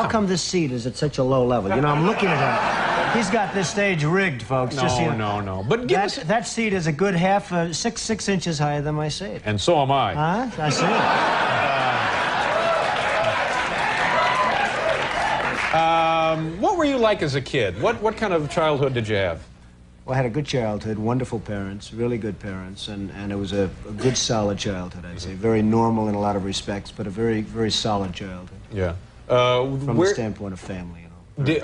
How come this seat is at such a low level? You know, I'm looking at him. He's got this stage rigged, folks. No. But give us... That seat is a good six inches higher than my seat. And so am I. Huh? I see. What were you like as a kid? What kind of childhood did you have? Well, I had a good childhood, wonderful parents, really good parents, and it was a good, solid childhood, I'd say. Very normal in a lot of respects, but a very, very solid childhood. Yeah. From the standpoint of family, you know.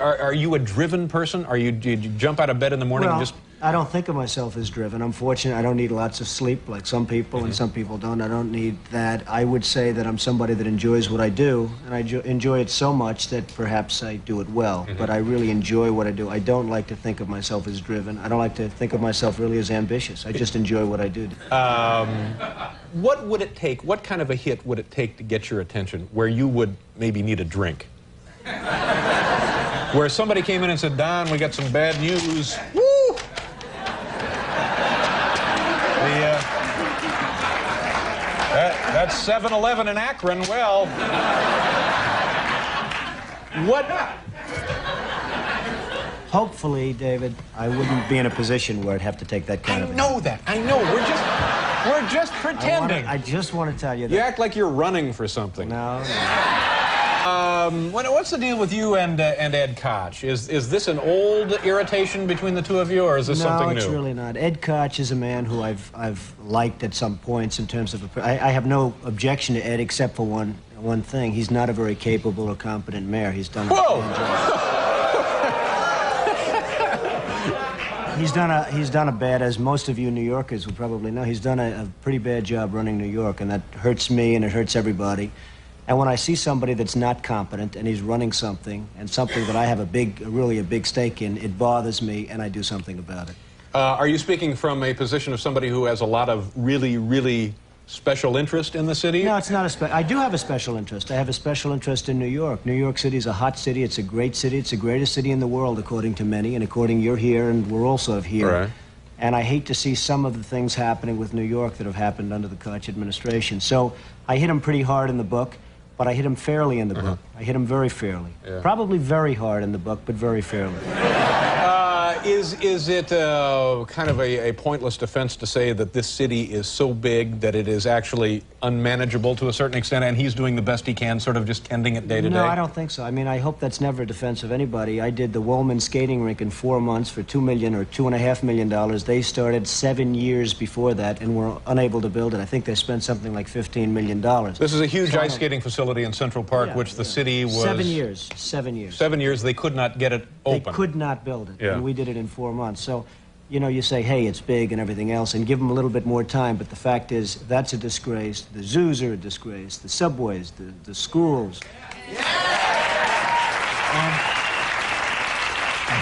Are you a driven person? Did you jump out of bed in the morning and just... I don't think of myself as driven. I'm fortunate. I don't need lots of sleep like some people, and some people don't. I don't need that. I would say that I'm somebody that enjoys what I do, and I enjoy it so much that perhaps I do it well. But I really enjoy what I do. I don't like to think of myself as driven. I don't like to think of myself really as ambitious. I just enjoy what I do. What would it take, what kind of a hit would it take to get your attention where you would maybe need a drink? Where somebody came in and said, Don, we got some bad news. Woo! That's 7-Eleven in Akron. Well, what? Hopefully, David, I wouldn't be in a position where I'd have to take that kind of... I know that. I know. We're just pretending. I just want to tell you that. You act like you're running for something. No. What's the deal with you and Ed Koch? Is this an old irritation between the two of you, or is this something new? No, it's really not. Ed Koch is a man who I've liked at some points in terms of... I have no objection to Ed except for one thing. He's not a very capable or competent mayor. He's done... Whoa! He's done a bad, as most of you New Yorkers would probably know, he's done a pretty bad job running New York, and that hurts me and it hurts everybody. And when I see somebody that's not competent and he's running something, and something that I have really a big stake in, it bothers me, and I do something about it. Are you speaking from a position of somebody who has a lot of really, really special interest in the city? No, it's not I do have a special interest. I have a special interest in New York. New York City is a hot city. It's a great city. It's the greatest city in the world, according to many, and according you're here, and we're also here. Right. And I hate to see some of the things happening with New York that have happened under the Koch administration. So I hit him pretty hard in the book. But I hit him fairly in the book. I hit him very fairly. Yeah. Probably very hard in the book, but very fairly. Is it kind of a pointless defense to say that this city is so big that it is actually unmanageable to a certain extent, and he's doing the best he can, sort of just tending it day to day? No, I don't think so. I mean, I hope that's never a defense of anybody. I did the Woolman skating rink in 4 months for $2 million or $2.5 million. They started 7 years before that and were unable to build it. I think they spent something like $15 million. This is a huge ice skating facility in Central Park, which the city was... 7 years. 7 years. 7 years, they could not get it open. They could not build it, yeah. And we did it in 4 months. So, you know, you say, hey, it's big and everything else, and give them a little bit more time, but the fact is, that's a disgrace. The zoos are a disgrace. The subways, the schools.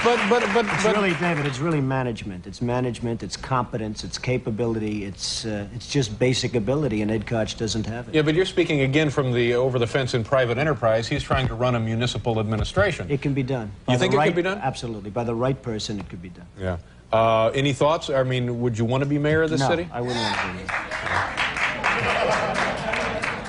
It's really, David, it's really management. It's management, it's competence, it's capability, it's just basic ability, and Ed Koch doesn't have it. Yeah, but you're speaking again from the over-the-fence in private enterprise. He's trying to run a municipal administration. It can be done. You think it could be done? Absolutely. By the right person, it could be done. Yeah. Any thoughts? I mean, would you want to be mayor of this city? No, I wouldn't want to be mayor.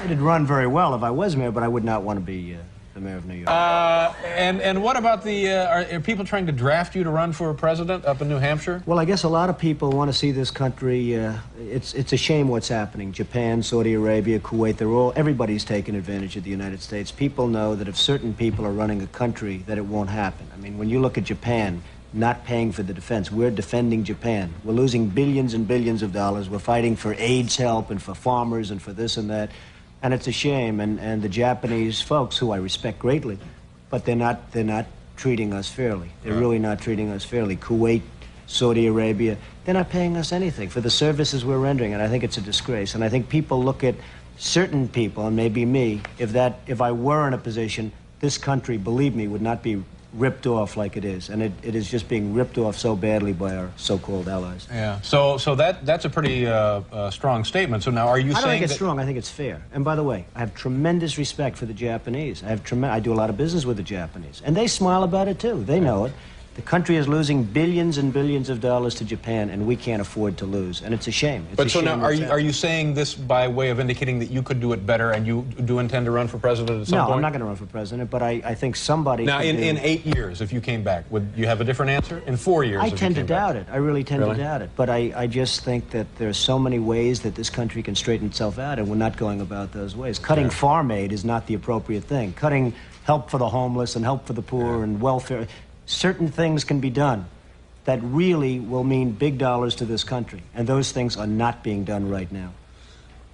It'd run very well if I was mayor, but I would not want to be the mayor of New York. And what about the, are people trying to draft you to run for president up in New Hampshire? Well, I guess a lot of people want to see this country, it's a shame what's happening. Japan, Saudi Arabia, Kuwait, everybody's taking advantage of the United States. People know that if certain people are running a country, that it won't happen. I mean, when you look at Japan, not paying for the defense. We're defending Japan. We're losing billions and billions of dollars. We're fighting for AIDS help and for farmers and for this and that. And it's a shame. And the Japanese folks, who I respect greatly, but they're not treating us fairly. They're really not treating us fairly. Kuwait, Saudi Arabia, they're not paying us anything for the services we're rendering, and I think it's a disgrace. And I think people look at certain people, and maybe me, if I were in a position, this country, believe me, would not be ripped off like it is, and it is just being ripped off so badly by our so-called allies. Yeah. So that's a pretty strong statement. So now, are you saying I don't think it's strong. I think it's fair. And by the way, I have tremendous respect for the Japanese. I do a lot of business with the Japanese, and they smile about it too. They know it. The country is losing billions and billions of dollars to Japan, and we can't afford to lose. And it's a shame. It's but a so shame now, are you saying this by way of indicating that you could do it better, and you do intend to run for president at some point? No, I'm not going to run for president, but I think somebody... Now, in 8 years, if you came back, would you have a different answer? In 4 years, I tend to doubt it. I really tend to doubt it. But I just think that there's so many ways that this country can straighten itself out, and we're not going about those ways. Cutting farm aid is not the appropriate thing. Cutting help for the homeless and help for the poor and welfare... Certain things can be done that really will mean big dollars to this country, and those things are not being done right now.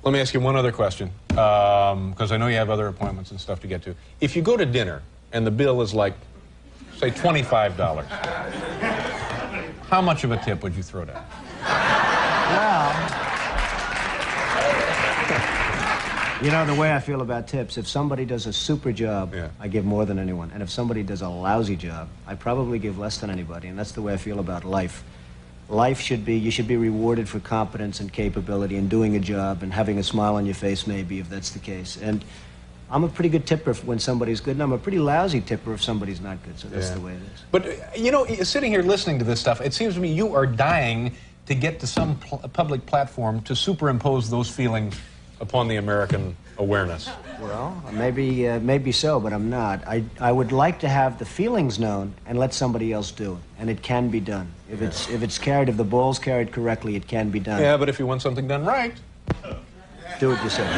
Let me ask you one other question, because I know you have other appointments and stuff to get to. If you go to dinner and the bill is like, say, $25, how much of a tip would you throw down? Well, you know, the way I feel about tips, if somebody does a super job, I give more than anyone. And if somebody does a lousy job, I probably give less than anybody. And that's the way I feel about life. Life should be, you should be rewarded for competence and capability and doing a job and having a smile on your face, maybe, if that's the case. And I'm a pretty good tipper when somebody's good, and I'm a pretty lousy tipper if somebody's not good. So that's the way it is. But, you know, sitting here listening to this stuff, it seems to me you are dying to get to some public platform to superimpose those feelings upon the American awareness. Well, maybe so, but I'm not. I would like to have the feelings known and let somebody else do it, and it can be done. If the ball's carried correctly, it can be done. Yeah, but if you want something done right, do it yourself.